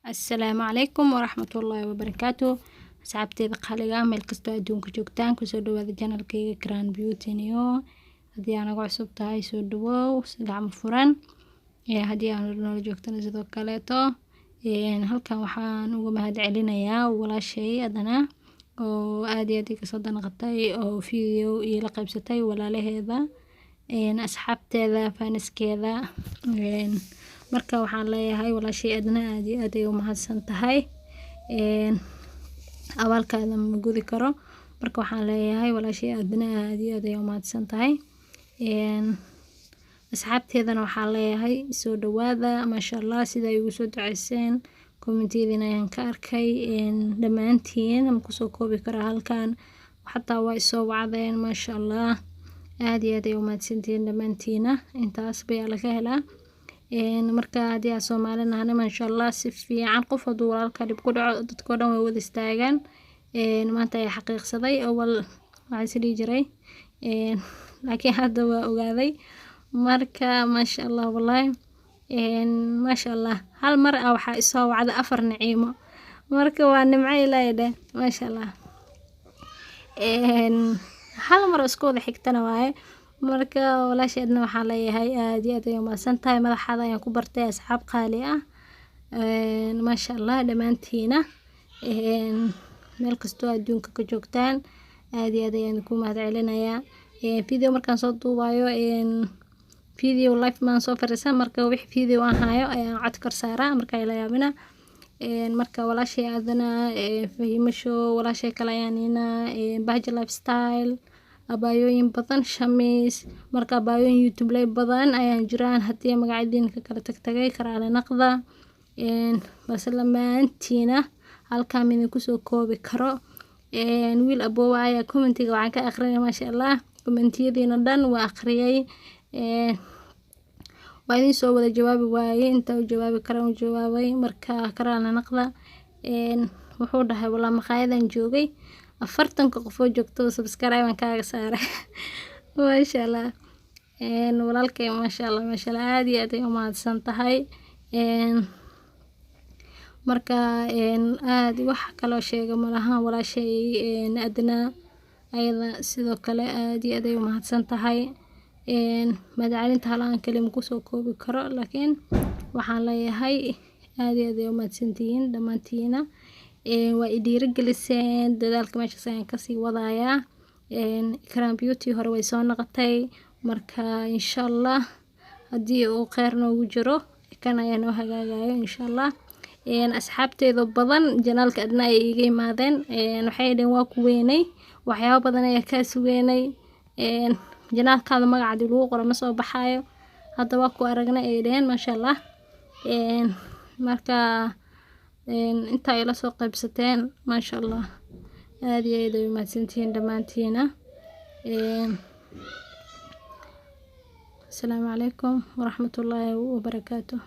السلام عليكم ورحمة الله وبركاته. أصحابتي قاليga meel kastoo adduunka joogtaan kusoo dhawaada channelkayga Crown Beauty Neo. haddii aan ugu cusub tahay soo dhawow gacmo furan haddii aan nolol joogtana sidoo kaleeto halkan waxaan uga mahadcelinayaa walaashay adana oo aad iyo aad iga soo danqatay oo video iyo la qaybsatay walaalaheeda asxaabteeda faniskeeda marka waxaan leeyahay walaashay adna aad iyo aad ay u mahadsan tahay abaalkaada ma gudi karo marka waxaan leeyahay walaashay adna aad iyo aad ay u mahadsan tahay asxaabteedana waxaan leeyahay soo dhawaada maasha Allah sida ay ugu soo duceyseen commentiyadina ayaan ka arkay dhamaantiin ma ku soo koobi karo halkan xataa way soo wacdeen maasha Allah aad iyo aad ay u mahadsantiin dhamaantiina intaas bay laga helaa marka haddii aan Soomaalina maasha Allah si fiican qof haduu walaalka dib ku dhaco dadkoo dhan way wada istaagaan maanta ay xaqiiqsaday awal waxaan sidii jiray laakiin hadda waa ogaaday marka maasha Allah wallahi maasha Allah hal mar waxa isoo wacda 4 naciimo marka waa nimco Ilaahay maasha Allah hal mar isku wada xigtana waaye marka walaasheedna waxaa leeyahay aad iyo aad ay u mahadsan tahay madaxaada ayaan ku bartay asxaab qaali ah maasha Allah dhamaantiina meel kastoo adduunka ka joogtaan aad iyo aad ayaan ku mahadcelinayaa video markaan soo duubayo video live man soo fariisan marka wixii video aan hayo ayaan cod kor saaraa marka la yaabina marka walaashay adana fahimasho walaashay kale ayaanina bahja lifestyle abaayooyin badan shamiis marka abaayooyin YouTube lay badan ayaan jiraan haddii magacaydinka kala tagtagay karaale naqda baslamaantiina halka mid ku soo koobi karo wiil aboowa ayaa commentiga waxaan ka aqrinay maasha Allah commentiyadiina dhan waa aqriyay waa idin soo wada jawaabi waayay inta uu jawaabi karo uu jawaabay marka karaale naqda wuxuu dhahay wala maqaayadan joogay 40 qof oo joogto subscribe aan kaaga saaray maasha Allah walaalkay maasha Allah aad iyo aad ay u mahadsan tahay marka aad wax kale sheega malaha walaashay adna ayada sidoo kale aad iyo aad ay u mahadsan tahay madcalinta halaan kaliya ku soo koobi karo laakiin waxaan leeyahay aad iyo aad ay u mahadsantihiin dhamaantiina waa dhiirigeliseen dadaalka meesha ayaan ka sii wadayaa Crown Beauty hore way soo noqotay marka insha Allah haddii uu khayr noogu jiro kan ayaan u hagaagayo insha Allah asxaabteedo badan janaalka adna ay iga yimaadeen waxay dheen waa ku weynay waxyaabo badan ayaa ka sugeynay janaalkaada magaca lagu qoro ma soo baxayo hadda waa ku aragnay ay dheen maasha Allah marka inta ay la soo qaybsateen maasha Allah aad iyo aad ay u mahadsantihiin dhamaantiina السلام عليكم ورحمة الله وبركاته.